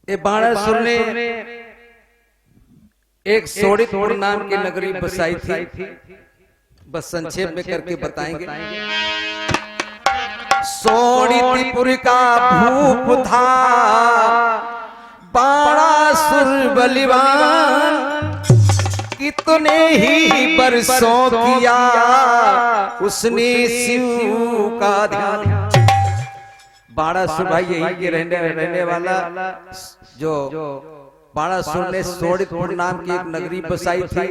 ये बाणासुर ने एक सोडितपुर नाम की नगरी बसाई थी। बस संक्षेप में करके बताएंगे। सोडितपुर का भूप था बाणासुर बलिवान, कितने ही बरसों किया उसने शिव का ध्यान। बाणासुर भाई यही के रहने वाला जो बाणासुर ने सोडितपुर नाम की एक नगरी बसाई थी,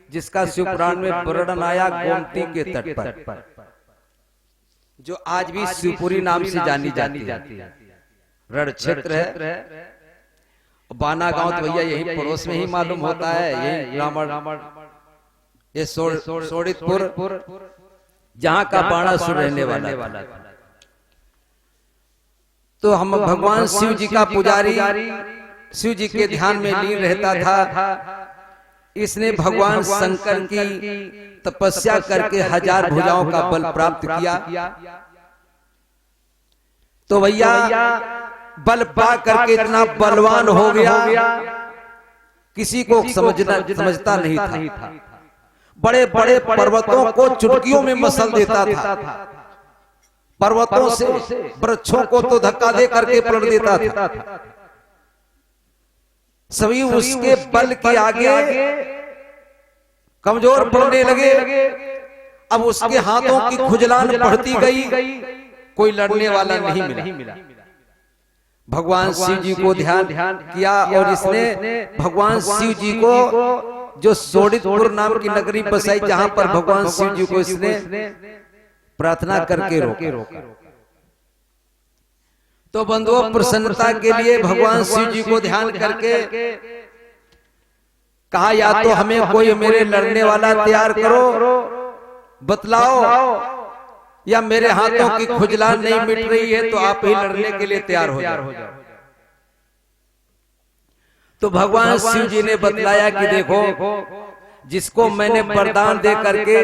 जिसका शिव पुराण में वर्णन आया गोमती के तट पर, जो आज भी शिवपुरी नाम से जानी जाती है। रण क्षेत्र है। बाना गांव तो भैया यही पड़ोस में ही मालूम होता है। यही रावण ये सोडितपुर जहां का बाणासुर रहने वाला। तो हम भगवान शिव जी का पुजारी, शिव जी के ध्यान में लीन रहता था। इसने भगवान शंकर की तपस्या करके 1000 भुजाओं का बल प्राप्त किया। तो भैया बल पा करके इतना बलवान हो गया, किसी को समझता नहीं था। बड़े बड़े पर्वतों को चुटकियों में मसल देता था। पर्वतों से वृक्षों को तो धक्का दे करके पलट देता था। सभी उसके बल के आगे कमजोर पड़ने लगे। अब उसके हाथों की खुजलान बढ़ती गई, कोई लड़ने वाला नहीं मिला। भगवान शिव जी को ध्यान किया और इसने भगवान शिव जी को जो सोडितपुर नाम की नगरी बसाई, जहां पर भगवान शिव जी को इसने प्रार्थना करके रोका। तो बंधुओं, प्रसन्नता के लिए भगवान शिव जी को ध्यान करके कहा, या तो हमें कोई मेरे लड़ने वाला तैयार करो, बतलाओ, या मेरे हाथों की खुजलान नहीं मिट रही है तो आप ही लड़ने के लिए तैयार हो जाओ। तो भगवान शिव जी ने बतलाया कि देखो, जिसको मैंने वरदान दे करके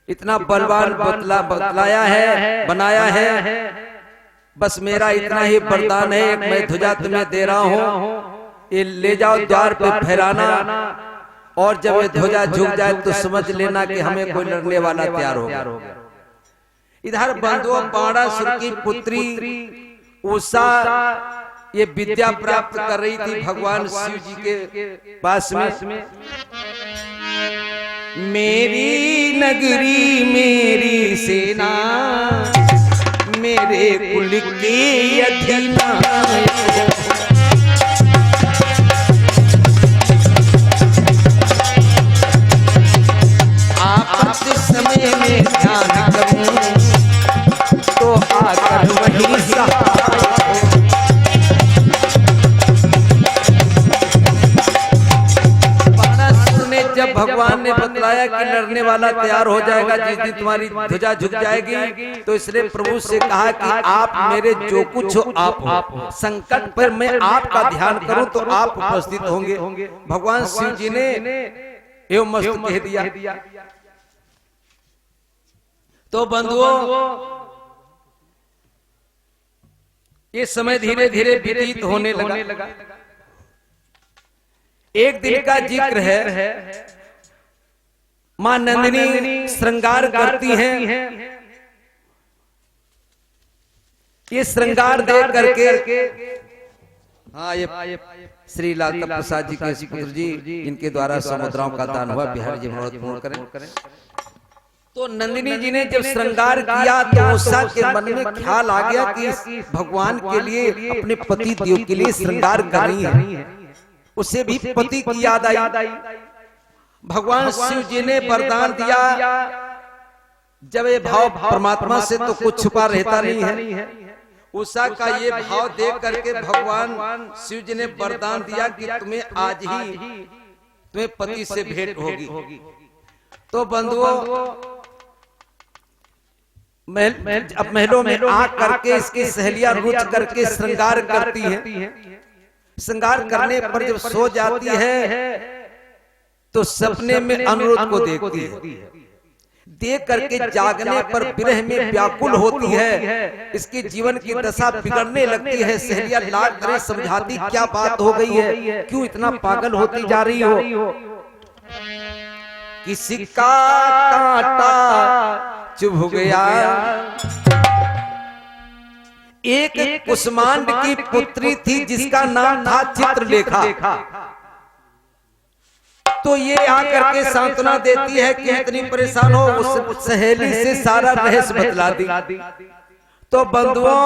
इतना बलवान बतलाया है, बनाया है, बस मेरा इतना ही वरदान है। एक मैं ध्वजा तुम्हें दे रहा हूं, ये ले जाओ द्वार पे फहराना, और जब ये ध्वजा झुक जाए तो समझ लेना कि हमें कोई लड़ने वाला तैयार हो गया। इधर बंधुओं, बाणासुर की पुत्री उषा ये विद्या प्राप्त कर रही थी भगवान शिव जी के पास में। मेरी नगरी मेरी सेना, मेरे कुल के अधिनायक, आपत समय में ध्यान करूं तो आकर वही सहाय। बाणासुर ने जब भगवान ने बतलाया कि लड़ने वाला तैयार हो जाएगा जिस दिन तुम्हारी ध्वजा झुक जाएगी, तो इसने प्रभु से कहा कि आप मेरे जो कुछ हो आप हो, संकट पर मैं आपका ध्यान करूं तो आप उपस्थित होंगे। भगवान शिव जी ने एवं मस्त कह दिया। तो बंधुओं, ये समय धीरे धीरे व्यतीत होने लगा। एक दिन का जिक्र है, मां नंदिनी श्रृंगार करती हैं। ये श्रृंगार देख करके, हाँ, ये श्री लाल प्रसाद जी के पुत्र जी, इनके द्वारा समुद्राओं का दान हुआ। बिहार जी मनोरथ पूर्ण करें। तो नंदिनी जी ने जब श्रृंगार किया तो उषा के मन में ख्याल आ गया कि भगवान के लिए, अपने पति देव के लिए श्रृंगार कर रही है। उसे भी पति की याद आई। भगवान शिव जी ने वरदान दिया, जब ये भाव परमात्मा से तो कुछ छुपा रहता नहीं है। उषा का ये भाव देख करके भगवान शिव जी ने वरदान दिया कि तुम्हें आज ही तुम्हें पति से भेंट होगी। तो बंधुओं, अब महलों में आ करके इसकी सहेलियां रुच करके श्रृंगार करती हैं। श्रृंगार करने पर जब सो जाती है तो सपने में अनिरुद्ध को देखती है। देख करके जागने पर विरह में व्याकुल होती है, इसके जीवन की दशा बिगड़ने लगती है। सहेलियां लाख तरह समझाती क्या बात हो गई है, क्यों इतना पागल होती जा रही हो। किसी का कांटा चुभ गया, एक कुष्मांड की पुत्री थी जिसका नाम था चित्रलेखा। तो ये आकर के सांत्वना देती है कि इतनी परेशान हो, उस सहेली से सारा रहस्य बतला दी। तो बंधुओं,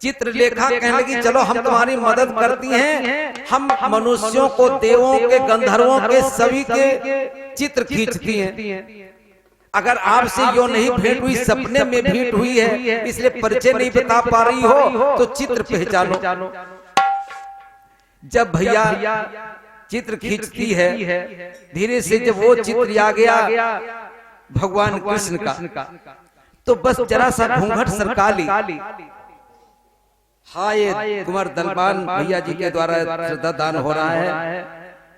चित्रलेखा कहने लगी चलो हम तुम्हारी मदद करती हैं, हम मनुष्यों को, देवों के, गंधर्वों के, सभी के चित्र खींचती हैं। अगर आपसे यो नहीं भेंट हुई, सपने में भेंट हुई है, इसलिए परिचय नहीं बता पा रही हो, तो चित्र पहचानो। जब भैया चित्र खींचती है, धीरे से जब वो चित्र आ गया भगवान कृष्ण का, तो बस जरा सा घूंघट सरका ली। हाँ, ये कुंवर दलबान भैया जी के द्वारा श्रद्धा दान हो रहा है,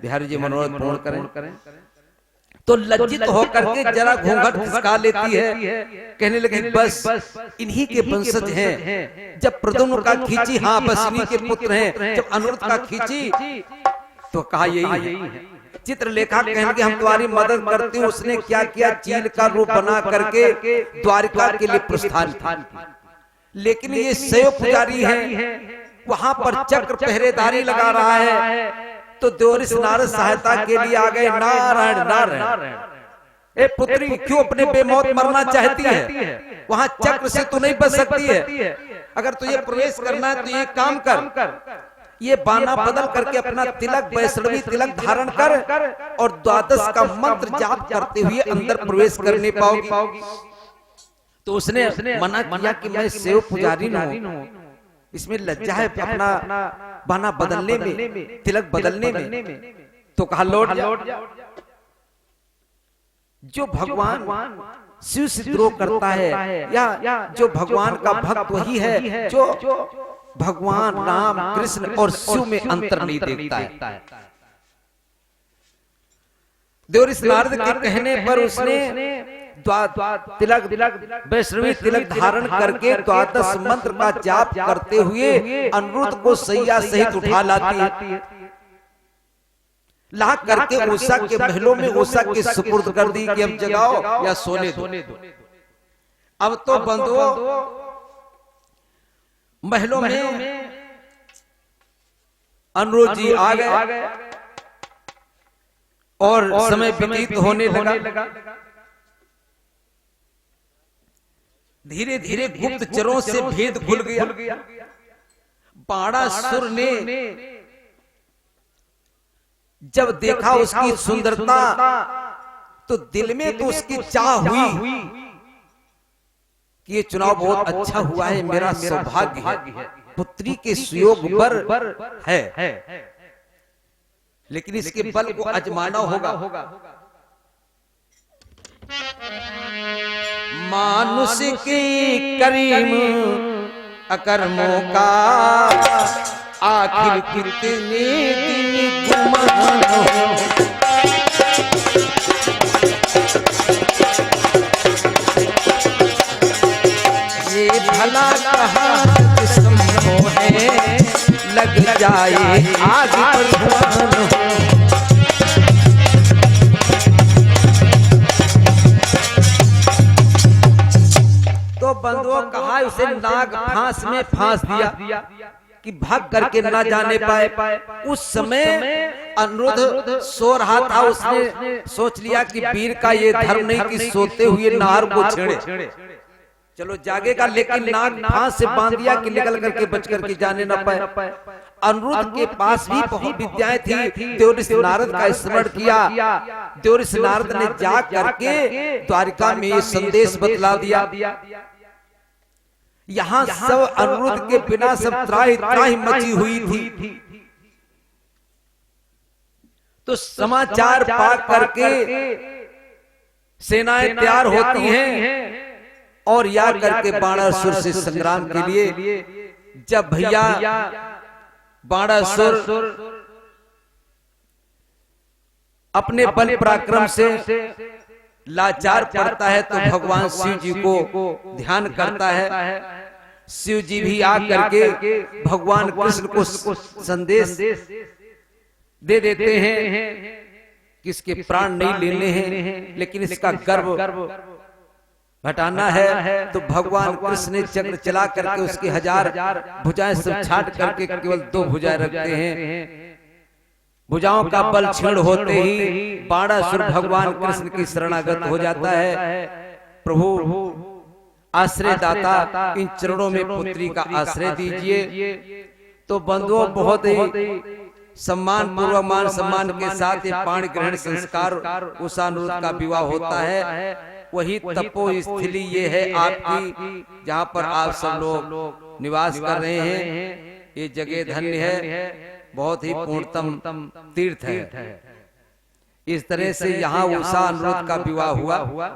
बिहारी जी मनोरथ पूर्ण करें। तो लज्जित होकर के जरा घूंघट खिसका लेती है, कहने लगी बस इन्हीं के वंशज हैं। जब प्रद्युम्न का खींची, हाँ बस इन्हीं के पुत्र हैं। जब अनिरुद्ध का खींची तो कहा यही है। चित्रलेखा कहने लगी हम तुम्हारी मदद करती हूँ। उसने क्या किया, चील का रूप बना करके द्वारिका के लिए प्रस्थान किया। लेकिन ये शैव पुजारी है, वहां पर चक्र पहरेदारी लगा रहा है। तो देवऋषि नारद सहायता के लिए आ गए। नारायण नारायण, ए पुत्री क्यों अपने बेमौत मरना चाहती है, वहां चक्र से तू नहीं बच सकती है। अगर तुझे प्रवेश करना है तो ये काम कर, ये बाना बदल करके अपना तिलक, वैष्णवी तिलक धारण कर और द्वादश का मंत्र जाप करते हुए अंदर प्रवेश करने पाओगी। तो उसने मना किया कि मैं शैव पुजारी हूँ, इसमें लज्जा है अपना बाना बदलने में, तिलक बदलने में। तो कहा लौट जा। जो भगवान शिव से द्रोह करता है, या जो भगवान का भक्त वही है जो भगवान राम, कृष्ण और शिव में अंतर नहीं देखता है। देवऋषि नारद के कहने पर उसने तिलक, वैष्णवी तिलक धारण करके द्वादश मंत्र का जाप करते हुए अनिरुद्ध को सैया सहित उठा लाती है। ला करके उषा के महलों में उषा के सुपुर्द कर दी कि अब जगाओ या सोने दो। अब तो बंधुओं, महलों में अनिरुद्ध जी आ गए और समय व्यतीत होने लगा। धीरे धीरे गुप्तचरों से भेद खुल गया। बाणासुर ने जब देखा उसकी सुंदरता, तो दिल में तो उसकी चाह हुई कि ये चुनाव बहुत अच्छा हुआ है, मेरा सौभाग्य है, पुत्री के सुयोग पर है। लेकिन इसके बल को आजमाना होगा। मानुष की करीम अकर्मों का आखिर कितने दिन गुमान हो। ये भला कहाँ संभव है, लग जाए आग पर धुआं हो। तो बंधुओं कहा उसे नाग फांस में फांस दिया कि भाग करके न जाने पाए। उस समय अनिरुद्ध सो रहा था, उसने सोच लिया कि वीर का ये धर्म नहीं कि सोते हुए नार को छेड़े। चलो जागेगा, लेकिन नाग फांस से बांध दिया कि निकल करके बच करके जाने न पाए। अनिरुद्ध के पास भी बहुत विद्याएं थी। देवऋषि नारद का स्मरण किया। देवऋषि नारद ने जा करके द्वारिका में ये संदेश बतला दिया। यहाँ सब अनिरुद्ध के बिना सब त्राही त्राही मची हुई थी। तो समाचार पा करके सेनाएं तैयार होती हैं और या करके बाणासुर से संग्राम के लिए। जब भैया बाणासुर अपने बल पराक्रम से लाचार पड़ता है तो भगवान शिव जी को ध्यान करता है। शिव जी भी आकर के भगवान कृष्ण को संदेश दे देते हैं कि इसके प्राण नहीं लेने हैं, लेकिन इसका गर्व हटाना है। तो भगवान कृष्ण ने चक्र चला करके उसकी 1000 भुजाएं सब छाट करके केवल 2 भुजाएं रखते हैं। भुजाओं का बल क्षीण होते ही बाणासुर भगवान कृष्ण की शरणागत हो जाता है। प्रभु आश्रय दाता, इन चरणों में पुत्री का आश्रय दीजिए। तो बंधुओं बहुत ही सम्मान पूर्वक मान सम्मान के साथ ये पाणी ग्रहण संस्कार उषानुरुद्ध का विवाह होता है। वही तपो स्थली ये है आपकी, जहाँ पर आप सब लोग निवास कर रहे हैं। ये जगह धन्य है, बहुत ही पूर्णतम तीर्थ है। इस तरह से यहाँ उषा अनिरुद्ध का विवाह हुआ।